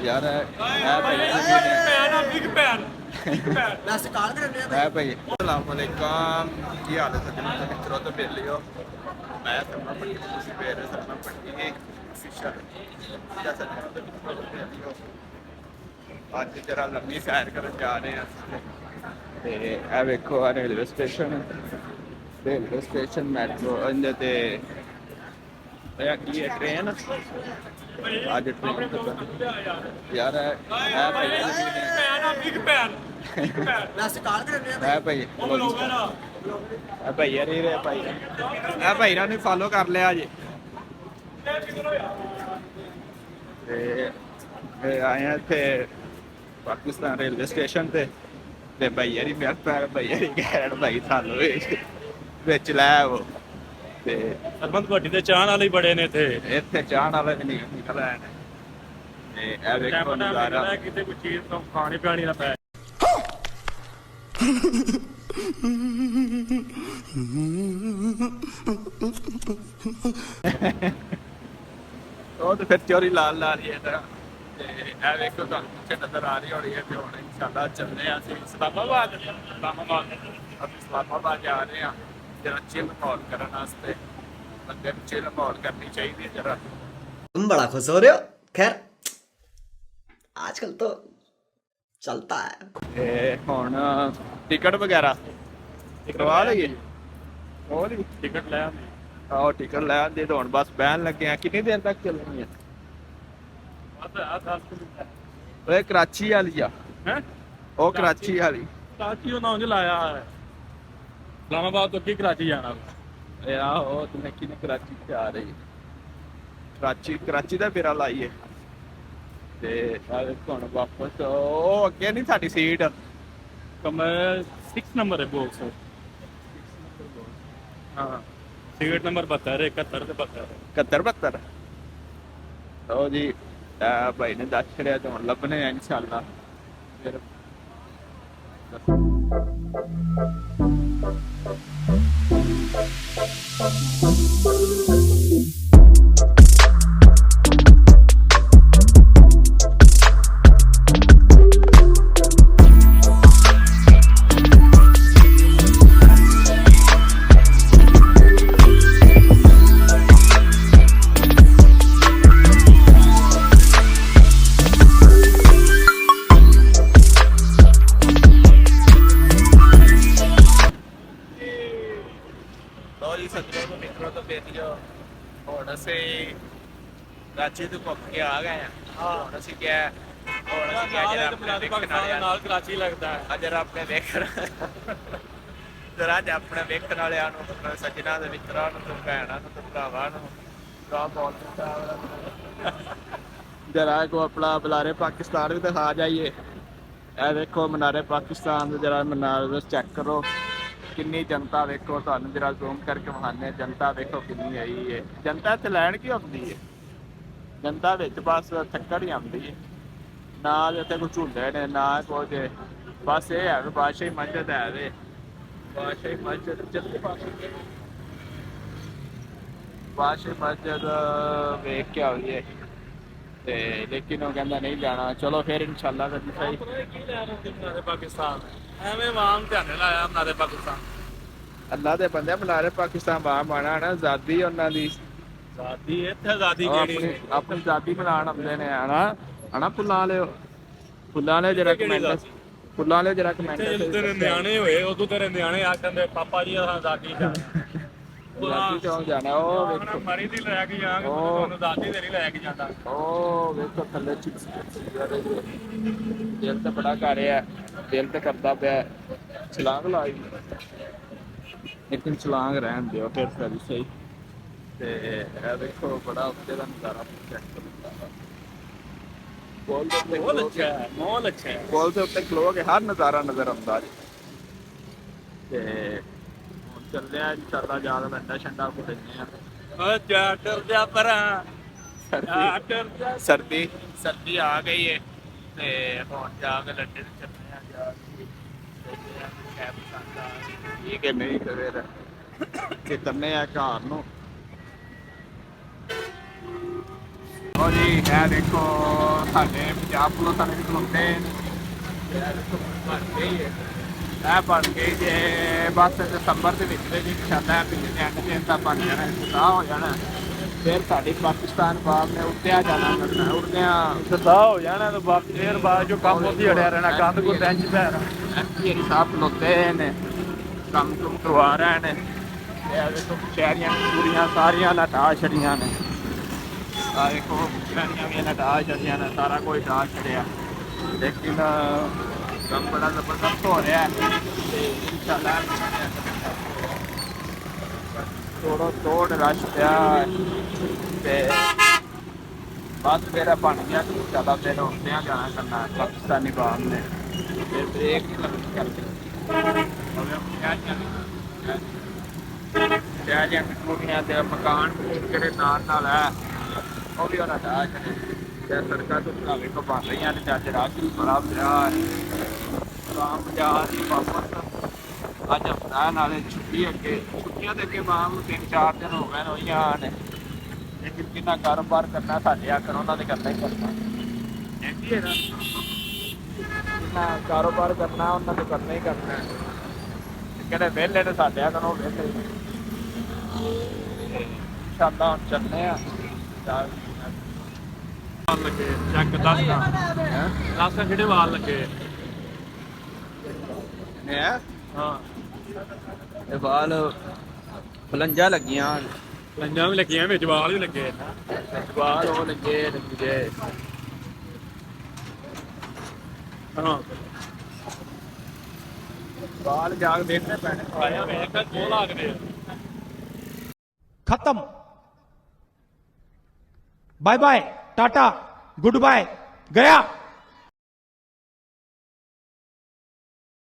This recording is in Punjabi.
यार है भाई है भाई अस्सलामुअलैकुम की हाल है सज्जनों तो मित्रों तो मिल लियो मैं सरमा पट्टी खुशी पेर सरमा पट्टी ऑफिशियल क्या सज्जनों तो मित्रों तो मिल लियो आज जरा लंबी सैर करन जा रहे हैं ते ए वेखो रेलवे स्टेशन मेट्रो अंदर ते की है ट्रेन आज ट्रेन यार है भाई है भाई भाई यार ये भाई है भाई ना फॉलो कर लिया जी आए हैं थे पाकिस्तान रेलवे स्टेशन ते भाई यारी मेरे पैर भाई यारी गैर भाई सानू विच लै वो ते ਸਰਬੰਦ ਭੱਟੀ ਦੇ ਚਾਹਣ ਵਾਲੇ ਬੜੇ ਨੇ ਇੱਥੇ ਇੱਥੇ ਚਾਹਣ ਵਾਲੇ ਨਹੀਂ ਨਿਕਲ ਆਏ ਨੇ ਤੇ ਇਹ ਵੇਖੋ ਨਜ਼ਾਰਾ ਕਿਤੇ ਕੋਈ ਚੀਜ਼ ਤੋਂ ਖਾਣੀ ਪਿਆਣੀ ਨਾ ਪੈ ਉਹ ਤੇ ਫਿਰ ਚੋਰੀ ਲਾਲ ਲਾ ਰਹੀ ਹੈ ਤਾਂ ਤੇ ਇਹ ਵੇਖੋ ਤੁਹਾਨੂੰ ਪਿੱਛੇ ਨਜ਼ਰ ਆ ਰਹੀ ਹੋਣੀ ਹੈ ਤੇ ਹੁਣ ਇਨਸ਼ਾਅੱਲਾ ਚੱਲਦੇ ਹਾਂ ਅਸੀਂ ਇਸਲਾਮਾਬਾਦ ਜਾ ਰਹੇ ਹਾਂ जरा चिल माहौल करने वास्ते बंदे को चिल माहौल करनी चाहिए जरा तुम बड़ा खुश हो रहे हो खैर आजकल तो चलता है हुण टिकट वगैरह करवा लईए और ਟਿਕਟ ਲੈ ਆਂਦੇ आओ टिकट लै आंदे तो हुण बस बहन लगे हैं कितनी देर तक चलनी है ओए कराची वाली आ ਹੈ ओ कराची वाली ਕਾਚੀ ਉਹ ਨਾਮ ਲਾਇਆ ਹੈ ਇਸਲਾਮਾਬਾਦ ਤੋਂ ਕੀ ਕਰਾਚੀ ਜਾਣਾ आहो तुमने कि कराची से आ रही कराची का फेरा लाइए ते हुण वापस ओ अगे नहीं साडी सीट कमरे 6 नंबर है बॉक्स हाँ सीट नंबर 72 71 ਤੇ 72 71 तो जी भाई ने दस छड़िया तो हुण लभने हैं इंशाअल्लाह फिर ਹੁਣ ਅਸੀਂ ਕਰਾਚੀ ਤੋਂ ਘੁੰਮ ਕੇ ਆ ਗਏ ਹਾਂ ਹੁਣ ਅਸੀਂ ਕਿਹਾ ਜਿਹੜਾ ਆਪਣੇ ਵੇਖਣ ਵਾਲਿਆਂ ਨਾਲ ਕਰਾਚੀ ਲੱਗਦਾ ਹੈ ਜਰਾ ਆਪਣੇ ਵੇਖਣ ਜਰਾ ਅੱਜ ਆਪਣੇ ਵੇਖਣ ਵਾਲਿਆਂ ਨੂੰ ਸੱਜਣਾ ਦੇ ਮਿੱਤਰਾਂ ਨੂੰ ਤੇ ਭੈਣਾਂ ਨੂੰ ਤੇ ਭਰਾਵਾਂ ਨੂੰ ਬਹੁਤ जरा को अपना बुलारे पाकिस्तान भी दिखा जाइए ए देखो मीनारे पाकिस्तान जरा मीनार चेक करो किन्नी जनता देखो तुहानू जरा जूम करके विखाने जनता देखो किन्नी आई है जनता इत्थे लैन की आउंदी है जनता विच बस थक्कड़ ही आउंदी है ना इत्थे कोई झूले ने ना कुछ बस ये है बादशाही मस्जिद है वे बादशाही मस्जिद जल्दी बादशाही मस्जिद वेख के आइए ते लेकिन वो कहता नहीं जाना चलो फिर इंशाल्लाह कभी सही पाकिस्तान ਐਵੇਂ ਵਾਮ ਧਿਆਨ ਲਾਇਆ ਮਨਾਰੇ ਪਾਕਿਸਤਾਨ अल्लाह दे बंदे मनारे पाकिस्तान बाहर माना ना आजादी उन्हां दी ਆਜ਼ਾਦੀ ਇੱਥੇ ਆਜ਼ਾਦੀ ਕਿਹੜੀ अपनी आजादी मनाण आंदे ने आना फुल्लां वाले जरा कमेंट फुल्लां वाले जरा कमेंट ਤੇਰੇ ਨਿਆਣੇ ਹੋਏ ਉਦੋਂ ਤੇਰੇ ਨਿਆਣੇ ਆ ਕਹਿੰਦੇ ਪਾਪਾ ਜੀ ਆਜ਼ਾਦੀ आजादी चौक जाना ओ देखो ਮਰੀ ਦੀ ਲੈ ਕੇ ਜਾਵਾਂਗੇ ਤੁਹਾਨੂੰ ਆਜ਼ਾਦੀ ਦੇ ਨਹੀਂ ਲੈ ਕੇ ਜਾਂਦਾ ओ देखो थल्ले चिप्स दिल तो बड़ा कर रहा है दिल तो करता पे छलांग लाई लेकिन छलांग रहन दियो फिर सही ते देखो बड़ा उत्ते दा नजारा चेक करो बहुत अच्छा है माहौल अच्छा है पुल के उत्ते खलो के हर नजारा नजर आंदा जी ते हुण चलदे आ इंशाअल्लाह जाके डंडा शंडा को लेने आ डर जा परा सर्दी सर्दी आ गई है ते हुण जाके लंडे चलने आ ठीक है नहीं तो फिर कितने आ घर नूं ਉਹ ਜੀ ਇਹ ਦੇਖੋ ਸਾਡੇ ਪੰਜਾਬ ਪੁਲਿਸ ਵਾਲੇ ਵੀ ਖਲੋਤੇ ਇਹ ਦੇਖੋ ਬਣ ਗਈ ਹੈ ਇਹ ਬਣ ਗਈ ਜੇ ਬਸ ਦਸੰਬਰ ਦੇ ਵਿੱਚ ਦੇ ਵਿੱਚ ਸਾਡਾ ਮਹੀਨੇ ਦੇ ਐਂਡ ਤੇ ਤਾਂ ਬਣ ਜਾਣਾ ਇਤਿਹਾਸ ਹੋ ਜਾਣਾ ਫਿਰ ਸਾਡੀ ਪਾਕਿਸਤਾਨ ਬਾਗ ਨੇ ਉੱਡਿਆ ਜਾਣਾ ਕਰਨਾ ਉੱਡਿਆ ਸਦਾ ਹੋ ਜਾਣਾ ਤਾਂ ਬਾਅਦ ਫੇਰ ਬਾਅਦ ਜੋ ਕੰਮ ਉੱਥੇ ਅੜਿਆ ਰਹਿਣਾ ਗੰਦ ਕੋ ਟੈਂਸ਼ਨ ਪੈ ਐਮਪੀ ਸਾਹਿਬ ਖਲੋਤੇ ਨੇ ਕੰਮ ਕੁਮ ਕਰਵਾ ਰਹੇ ਨੇ ਇਹ ਦੇਖੋ ਸ਼ਹਿਰੀਆਂ ਪੂਰੀਆਂ ਸਾਰੀਆਂ ਨਟਾ ਛੜੀਆਂ ਨੇ ਆ ਦੇਖੋ ਸ਼ਹਿਰੀਆਂ ਵੀ ਨਟਾ ਛੜੀਆਂ ਨੇ ਸਾਰਾ ਕੁਝ ਢਾ ਛੜਿਆ ਲੇਕਿਨ ਕੰਮ ਬੜਾ ਜ਼ਬਰਦਸਤ ਹੋ ਰਿਹਾ ਹੈ ਤੇ ਇਨਸ਼ਾਅੱਲਾ ਥੋੜਾ ਤੋੜ ਰਸ਼ ਪਿਆ ਤੇ ਬਸ ਮੇਰਾ ਬਣ ਗਿਆ ਕਿ ਜ਼ਿਆਦਾ ਫਿਰ ਉੱਡਿਆ ਜਾਣਾ ਕਰਨਾ ਪਾਕਿਸਤਾਨੀ ਬਾਗ ਨੇ ਫਿਰ ਬ੍ਰੇਕ ਨਹੀਂ ਲੱਗਣੀ ਕਰਕੇ ਸ਼ਹਿਰੀਆਂ ਟੁੱਟੀਆਂ ਤੇ ਮਕਾਨ ਜਿਹੜੇ ਨਾਲ ਹੈ ਉਹ ਵੀ ਉਹਨਾਂ ਦਾ ਤੇ ਸੜਕਾਂ ਤੋਂ ਢਾਵੇ ਕੋ ਬਣ ਰਹੀਆਂ ਨੇ ਤੇ ਅੱਜ ਰਾਤ ਵੀ ਬੜਾ ਪਿਆ ਆਮ ਬਾਜ਼ਾਰ ਦੀ ਵਾਪਸ ਅੱਜ ਹਫਤਾ ਨਾਲੇ ਛੁੱਟੀ ਅੱਗੇ ਛੁੱਟੀਆਂ ਦੇ ਅੱਗੇ ਮਾਮ 3-4 ਦਿਨ ਹੋ ਗਏ ਨੇ ਹੋਈਆਂ ਨੇ ਲੇਕਿਨ ਜਿੰਨਾ ਕਾਰੋਬਾਰ ਕਰਨਾ ਸਾਡੇ ਆਖਰ ਉਹਨਾਂ ਨੇ ਕਰਨਾ ਹੀ ਕਰਨਾ ਇੰਝ ਹੈ ਨਾ ਜਿੰਨਾ ਕਾਰੋਬਾਰ ਕਰਨਾ ਉਹਨਾਂ ਨੇ ਕਰਨਾ ਹੀ ਕਰਨਾ ਕਿਹੜੇ ਵਿਹਲੇ ਨੇ ਸਾਡੇ ਆਖਰ ਉਹ ਵਿਹਲੇ ਇਨਸ਼ਾਅੱਲਾ ਹੁਣ ਚੱਲਦੇ ਆ ਲੱਗੇ ਚੈੱਕ 10 ਜਿਹੜੇ ਵਾਲ ਲੱਗੇ ਨੇ ਹਾਂ ਇਹ ਵਾਲ ਬਲੰਜਾ ਲੱਗੀਆਂ ਲੰਜਾਂ ਵੀ ਲੱਗੀਆਂ ਵਿੱਚ ਵਾਲ ਵੀ ਲੱਗੇ ਵਾਲ ਉਹ ਲੱਗੇ ਹਾਂ ਵਾਲ ਜਾ ਕੇ ਦੇਖਣੇ ਪੈਣੇ ਆਇਆ ਵੇਖ ਕੋਲ ਲੱਗਦੇ खत्म bye bye tata goodbye गया